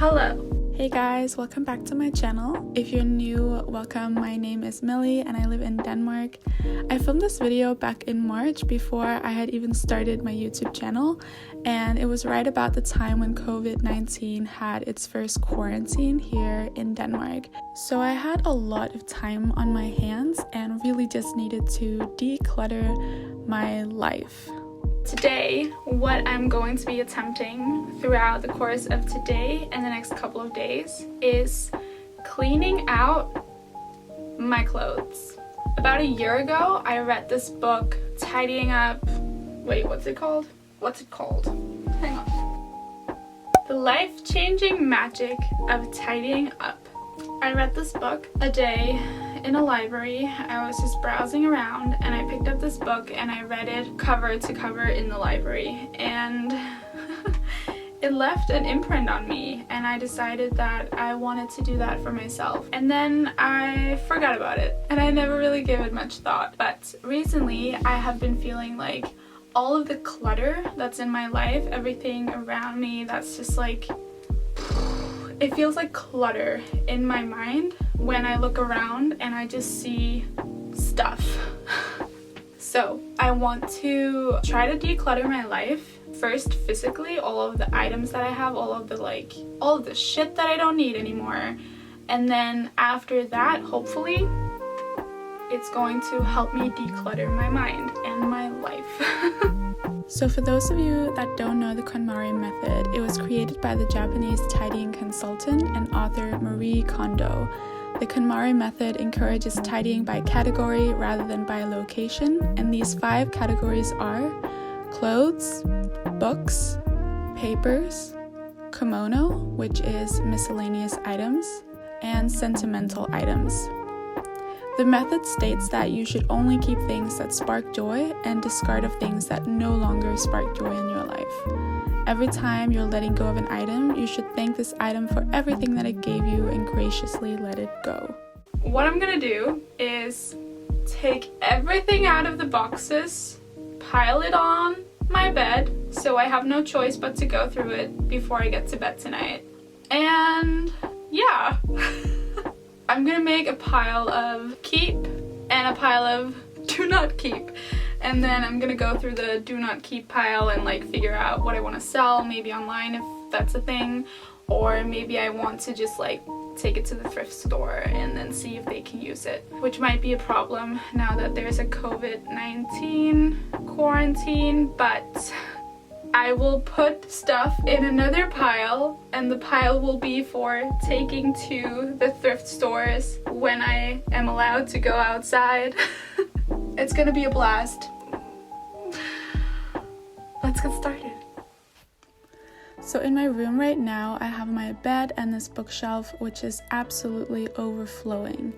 Hello. Hey guys, welcome back to my channel. If you're new, welcome. My name is Millie and I live in Denmark. I filmed this video back in March before I had even started my YouTube channel, and it was right about the time when COVID-19 had its first quarantine here in Denmark. So I had a lot of time on my hands and really just needed to declutter my life. Today, what I'm going to be attempting throughout the course of today and the next couple of days is cleaning out my clothes. About a year ago, I read this book, Tidying Up... Wait, what's it called? Hang on. The Life-Changing Magic of Tidying Up. I read this book a day in a library. I was just browsing around and I picked up this book and I read it cover to cover in the library, and it left an imprint on me, and I decided that I wanted to do that for myself. And then I forgot about it and I never really gave it much thought. But recently I have been feeling like all of the clutter that's in my life, everything around me that's just like, it feels like clutter in my mind when I look around and I just see stuff. So I want to try to declutter my life. First, physically, all of the items that I have, all of the shit that I don't need anymore. And then after that, hopefully, it's going to help me declutter my mind and my life. So for those of you that don't know the KonMari method, it was created by the Japanese tidying consultant and author Marie Kondo. The KonMari method encourages tidying by category rather than by location, and these 5 categories are clothes, books, papers, kimono, which is miscellaneous items, and sentimental items. The method states that you should only keep things that spark joy and discard of things that no longer spark joy in your life. Every time you're letting go of an item, you should thank this item for everything that it gave you and graciously let it go. What I'm gonna do is take everything out of the boxes, pile it on my bed, so I have no choice but to go through it before I get to bed tonight. And yeah. I'm gonna make a pile of keep and a pile of do not keep, and then I'm gonna go through the do not keep pile and like figure out what I want to sell, maybe online if that's a thing, or maybe I want to just like take it to the thrift store and then see if they can use it, which might be a problem now that there's a COVID-19 quarantine. But I will put stuff in another pile, and the pile will be for taking to the thrift stores when I am allowed to go outside. It's gonna be a blast. Let's get started. So in my room right now, I have my bed and this bookshelf, which is absolutely overflowing.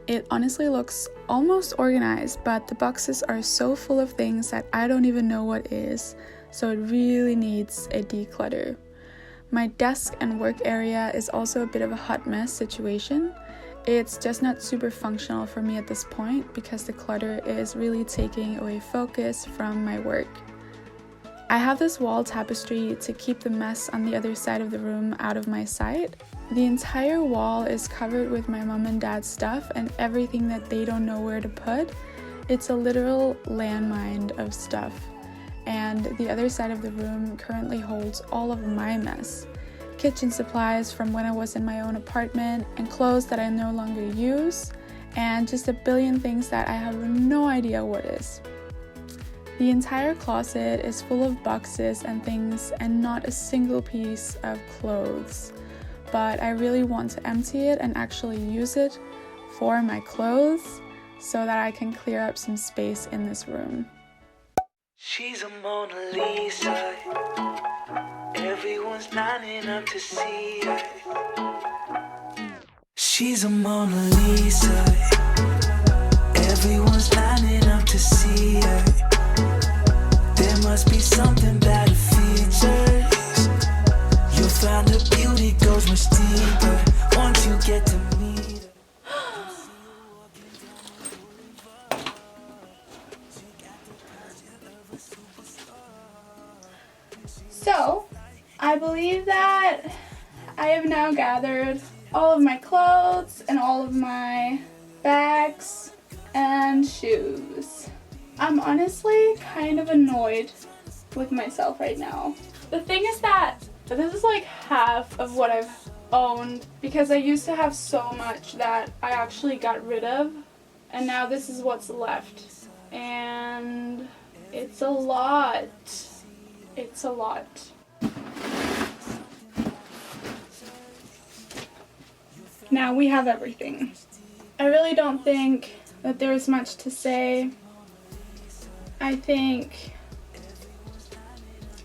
It honestly looks almost organized, but the boxes are so full of things that I don't even know what is. So it really needs a declutter. My desk and work area is also a bit of a hot mess situation. It's just not super functional for me at this point because the clutter is really taking away focus from my work. I have this wall tapestry to keep the mess on the other side of the room out of my sight. The entire wall is covered with my mom and dad's stuff and everything that they don't know where to put. It's a literal landmine of stuff. And the other side of the room currently holds all of my mess. Kitchen supplies from when I was in my own apartment, and clothes that I no longer use, and just a billion things that I have no idea what is. The entire closet is full of boxes and things and not a single piece of clothes. But I really want to empty it and actually use it for my clothes so that I can clear up some space in this room. She's a Mona Lisa. Everyone's lining up to see her. She's a Mona Lisa. Everyone's lining up to see her. There must be something about her features. You'll find her beauty goes much deeper once you get to meet her. So, I believe that I have now gathered all of my clothes and all of my bags and shoes. I'm honestly kind of annoyed with myself right now. The thing is that this is like half of what I've owned, because I used to have so much that I actually got rid of, and now this is what's left. And it's a lot. It's a lot. Now we have everything. I really don't think that there's much to say. I think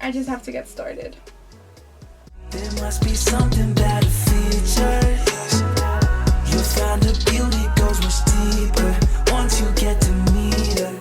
I just have to get started. There must be something about the features. You'll find the beauty goes much deeper once you get to meet her.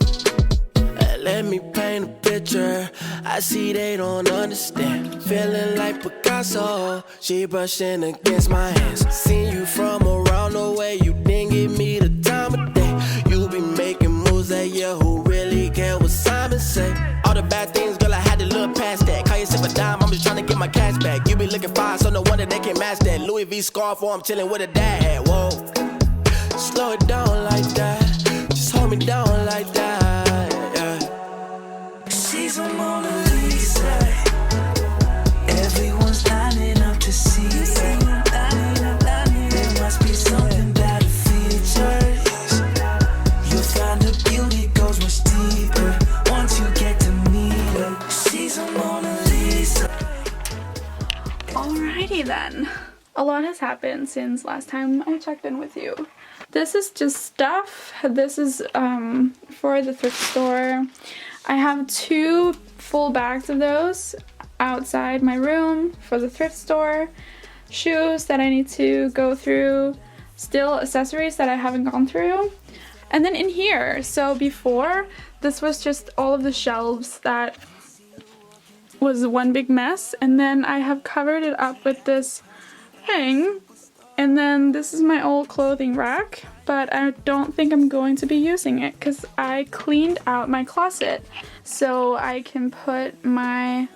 Let me paint a picture. I see they don't understand. Feeling like Picasso. She brushing against my hands. Seen you from around the way. You didn't give me the time of day. You be making moves that yeah, who really care what Simon say? All the bad things, girl, I had to look past that. Call yourself a dime, I'm just trying to get my cash back. You be looking fine, so no wonder they can't match that. Louis V scarf, or I'm chilling with a dad hat. Whoa, slow it down like that. Just hold me down like that. Yeah. She's a Mona Lisa. Everyone's lining up to see her. There must be something about the features. You'll find the beauty goes much deeper once you get to meet her. She's a Mona Lisa. Alrighty then. A lot has happened since last time I checked in with you. This is just stuff. This is for the thrift store. I have 2 full bags of those outside my room for the thrift store. Shoes that I need to go through. Still accessories that I haven't gone through. And then in here, so before, this was just all of the shelves that was one big mess, and then I have covered it up with this thing, and then this is my old clothing rack, but I don't think I'm going to be using it because I cleaned out my closet so I can put my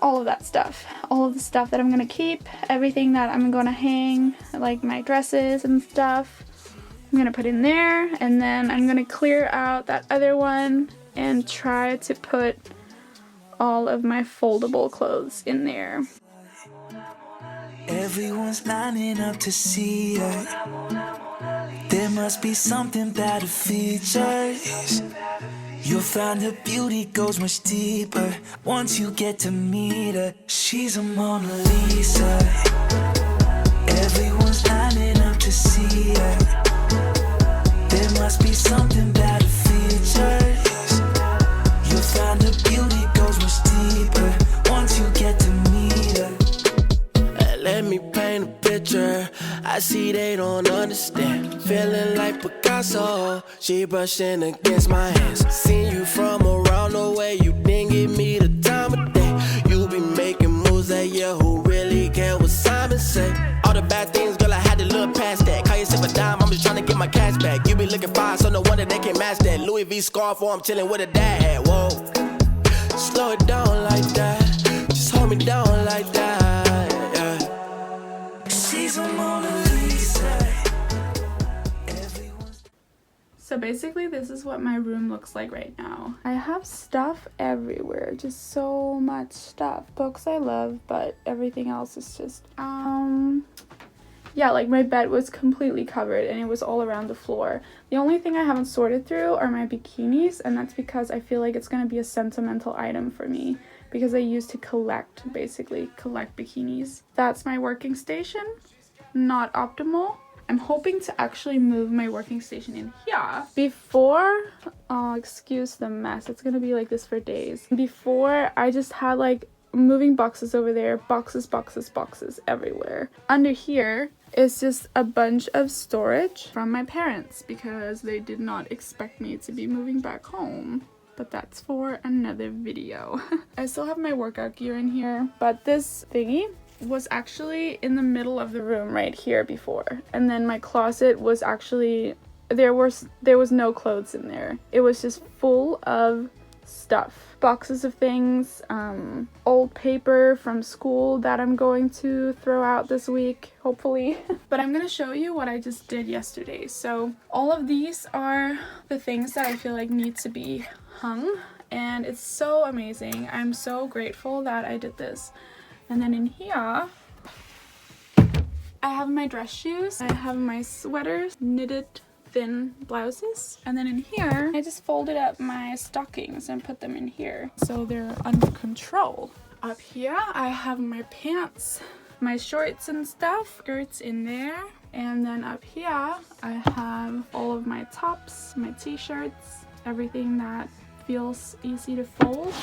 all of that stuff, all of the stuff that I'm gonna keep, everything that I'm gonna hang, like my dresses and stuff, I'm gonna put in there, and then I'm gonna clear out that other one and try to put all of my foldable clothes in there. Everyone's lining up to see her. There must be something about the features. You'll find her beauty goes much deeper once you get to meet her. She's a Mona Lisa. Everyone's lining up to see her. There must be something about the features. You'll find her beauty goes much deeper once you get to meet her. Let me paint a picture. I see they don't understand. Feeling like Picasso. She brushing against my hands. Seen you from around the way. You didn't give me the time of day. You be making moves that yeah, who really care what Simon say? All the bad things, girl, I had to look past that. Call yourself a dime, I'm just trying to get my cash back. You be looking fine, so no wonder they can't match that. Louis V scarf, or I'm chilling with a dad hat. Whoa, slow it down like that. Just hold me down like that. She's a Mona Lisa. So basically this is what my room looks like right now. I have stuff everywhere, just so much stuff. Books I love, but everything else is just yeah, like my bed was completely covered and it was all around the floor. The only thing I haven't sorted through are my bikinis, and that's because I feel like it's gonna be a sentimental item for me, because I used to collect bikinis. That's my working station. Not optimal. I'm hoping to actually move my working station in here. Before, excuse the mess, it's gonna be like this for days. Before, I just had like moving boxes over there, boxes everywhere. Under here is just a bunch of storage from my parents because they did not expect me to be moving back home. But that's for another video. I still have my workout gear in here, but this thingy was actually in the middle of the room right here before, and then my closet was actually there was no clothes in there. It was just full of stuff. Boxes of things, old paper from school that I'm going to throw out this week, hopefully. But I'm gonna show you what I just did yesterday. So all of these are the things that I feel like need to be hung, and it's so amazing. I'm so grateful that I did this. And then in here, I have my dress shoes, I have my sweaters, knitted thin blouses, and then in here I just folded up my stockings and put them in here so they're under control. Up here I have my pants, my shorts and stuff, skirts in there, and then up here I have all of my tops, my t-shirts, everything that feels easy to fold.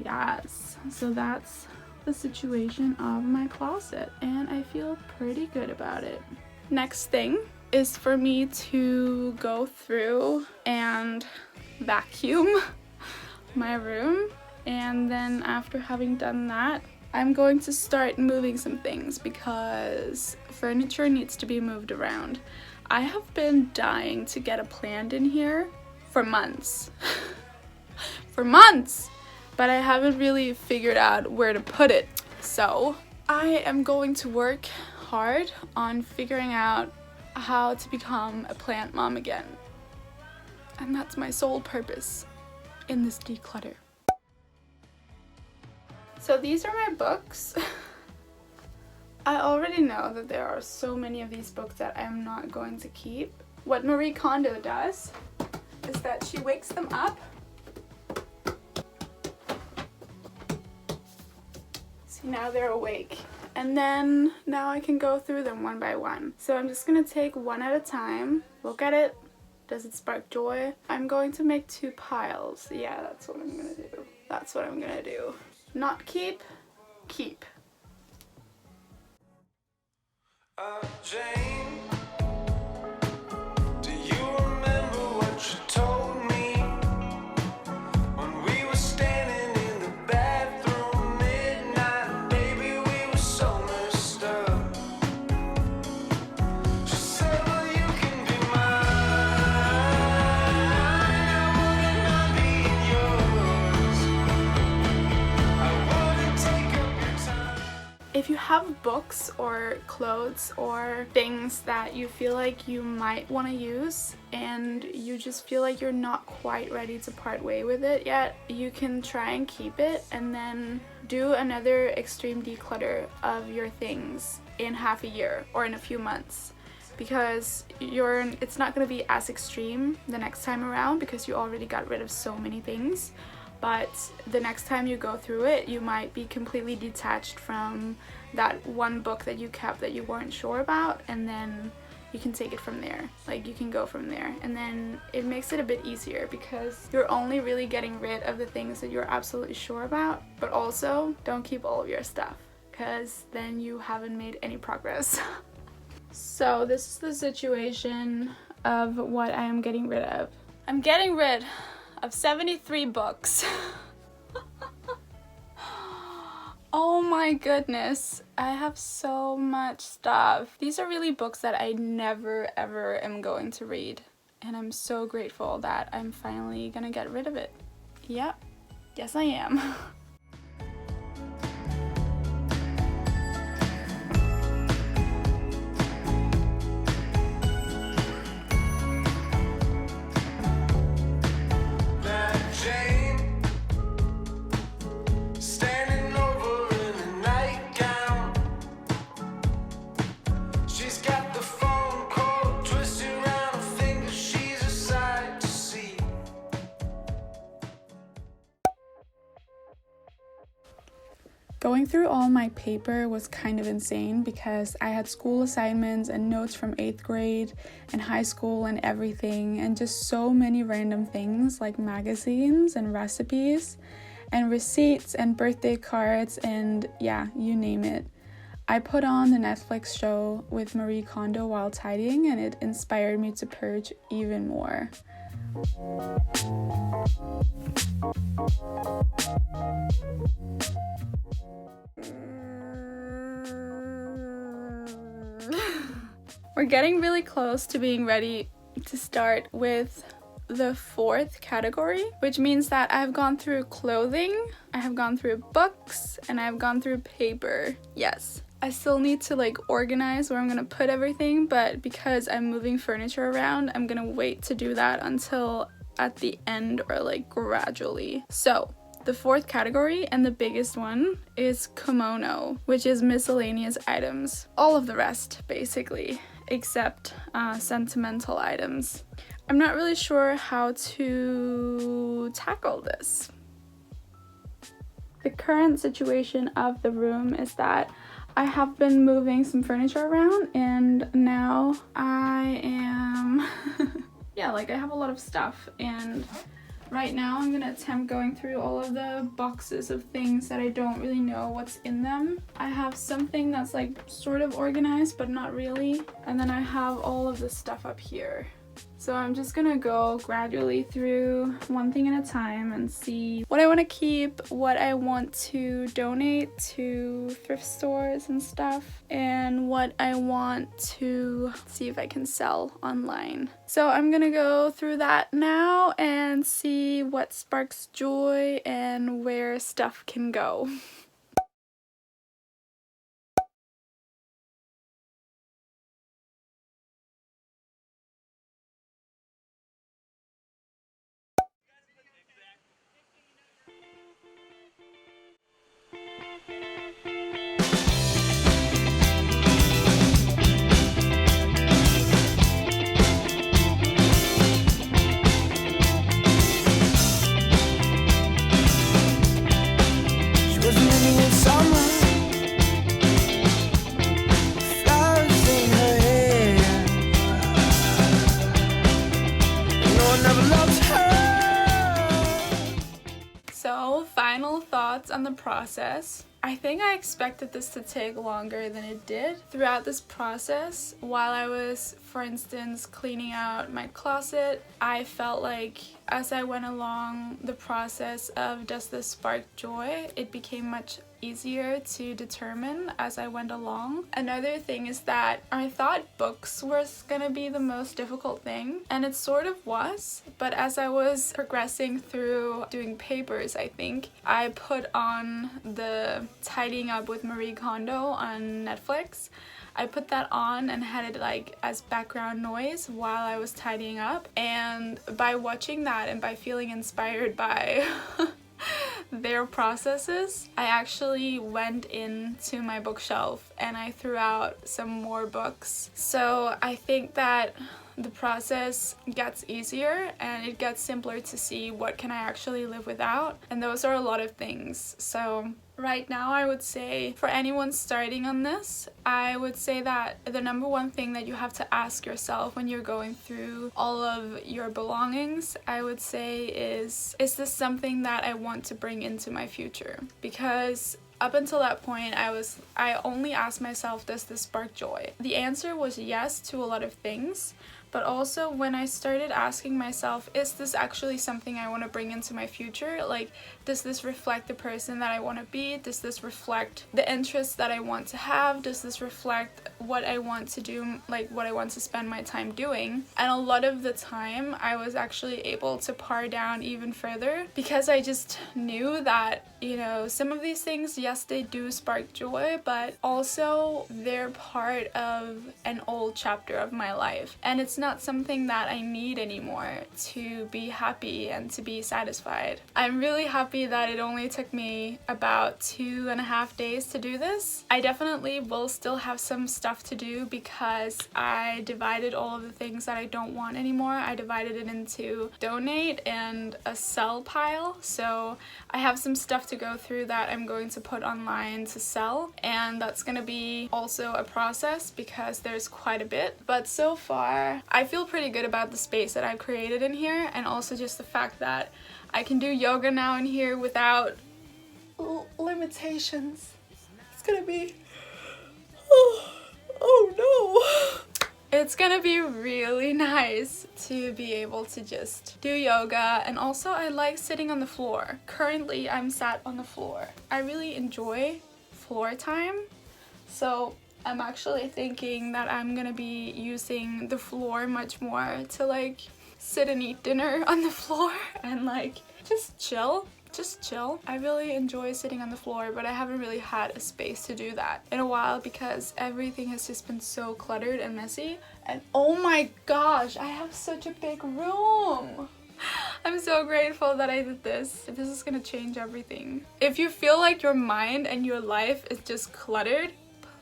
Yes, so that's the situation of my closet, and I feel pretty good about it. Next thing is for me to go through and vacuum my room, and then after having done that, I'm going to start moving some things because furniture needs to be moved around. I have been dying to get a plant in here for months. For months! But I haven't really figured out where to put it. So I am going to work hard on figuring out how to become a plant mom again. And that's my sole purpose in this declutter. So these are my books. I already know that there are so many of these books that I'm not going to keep. What Marie Kondo does is that she wakes them up. See, now they're awake. And then now I can go through them one by one. So I'm just gonna take one at a time, look at it. Does it spark joy? I'm going to make 2 piles. Yeah, that's what I'm gonna do. That's what I'm gonna do. Not keep, keep. Jane, do you remember what you told me when we were standing in the bathroom midnight? Baby, we were so messed up. She said, well, you can be mine, I wouldn't mind being yours. I wouldn't take up your time. If you have books or clothes or things that you feel like you might want to use and you just feel like you're not quite ready to part way with it yet, you can try and keep it and then do another extreme declutter of your things in half a year or in a few months, because it's not going to be as extreme the next time around because you already got rid of so many things. But the next time you go through it, you might be completely detached from that one book that you kept that you weren't sure about, and then you can take it from there. Like, you can go from there, and then it makes it a bit easier because you're only really getting rid of the things that you're absolutely sure about. But also, don't keep all of your stuff because then you haven't made any progress. So this is the situation of what I am getting rid of. I'm getting rid of 73 books. Oh my goodness, I have so much stuff. These are really books that I never ever am going to read, and I'm so grateful that I'm finally gonna get rid of it. Yep, yes I am. Going through all my paper was kind of insane because I had school assignments and notes from 8th grade and high school and everything, and just so many random things like magazines and recipes and receipts and birthday cards and yeah, you name it. I put on the Netflix show with Marie Kondo while tidying, and it inspired me to purge even more. We're getting really close to being ready to start with the fourth category, which means that I've gone through clothing, I have gone through books, and I've gone through paper. Yes. I still need to like organize where I'm gonna put everything, but because I'm moving furniture around, I'm gonna wait to do that until at the end or like gradually. So the fourth category and the biggest one is kimono, which is miscellaneous items. All of the rest basically, except sentimental items. I'm not really sure how to tackle this. The current situation of the room is that I have been moving some furniture around and now I am yeah, like I have a lot of stuff, and right now I'm gonna attempt going through all of the boxes of things that I don't really know what's in them. I have something that's like sort of organized but not really, and then I have all of this stuff up here. So I'm just gonna go gradually through one thing at a time and see what I want to keep, what I want to donate to thrift stores and stuff, and what I want to see if I can sell online. So I'm gonna go through that now and see what sparks joy and where stuff can go. So, final thoughts on the process. I think I expected this to take longer than it did. Throughout this process, while I was, for instance, cleaning out my closet, I felt like as I went along the process of does this spark joy, it became much easier to determine as I went along. Another thing is that I thought books was gonna be the most difficult thing, and it sort of was, but as I was progressing through doing papers, I think, I put on the Tidying Up with Marie Kondo on Netflix. I put that on and had it like as background noise while I was tidying up, and by watching that and by feeling inspired by their processes, I actually went into my bookshelf and I threw out some more books. So I think that the process gets easier and it gets simpler to see what can I actually live without, and those are a lot of things. So right now I would say for anyone starting on this, I would say that the number one thing that you have to ask yourself when you're going through all of your belongings, I would say is this something that I want to bring into my future? Because up until that point, I only asked myself, does this spark joy? The answer was yes to a lot of things, but also when I started asking myself, is this actually something I want to bring into my future? Like, does this reflect the person that I want to be? Does this reflect the interests that I want to have? Does this reflect what I want to do, like what I want to spend my time doing? And a lot of the time, I was actually able to pare down even further because I just knew that, you know, some of these things, yes, they do spark joy, but also they're part of an old chapter of my life. And it's not something that I need anymore to be happy and to be satisfied. I'm really happy that it only took me about 2.5 days to do this. I definitely will still have some stuff to do because I divided all of the things that I don't want anymore. I divided it into donate and a sell pile. So I have some stuff to go through that I'm going to put online to sell, and that's gonna be also a process because there's quite a bit. But so far, I feel pretty good about the space that I've created in here, and also just the fact that I can do yoga now in here without limitations. It's gonna be... oh no! It's gonna be really nice to be able to just do yoga, and also I like sitting on the floor. Currently, I'm sat on the floor. I really enjoy floor time, so I'm actually thinking that I'm gonna be using the floor much more to like sit and eat dinner on the floor and like just chill. I really enjoy sitting on the floor, but I haven't really had a space to do that in a while because everything has just been so cluttered and messy. And oh my gosh, I have such a big room. I'm so grateful that I did this. This is gonna change everything. If you feel like your mind and your life is just cluttered,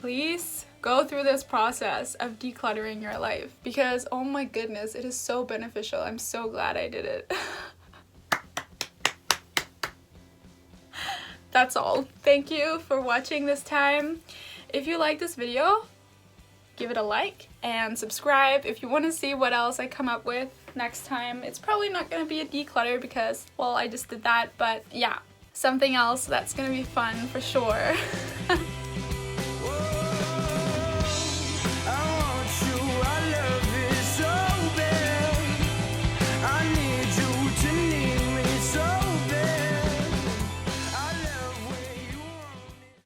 please go through this process of decluttering your life because oh my goodness, it is so beneficial. I'm so glad I did it. That's all. Thank you for watching this time. If you like this video, give it a like and subscribe if you want to see what else I come up with next time. It's probably not going to be a declutter because, well, I just did that, but yeah, something else that's going to be fun for sure. I want you, I love it so bad. I need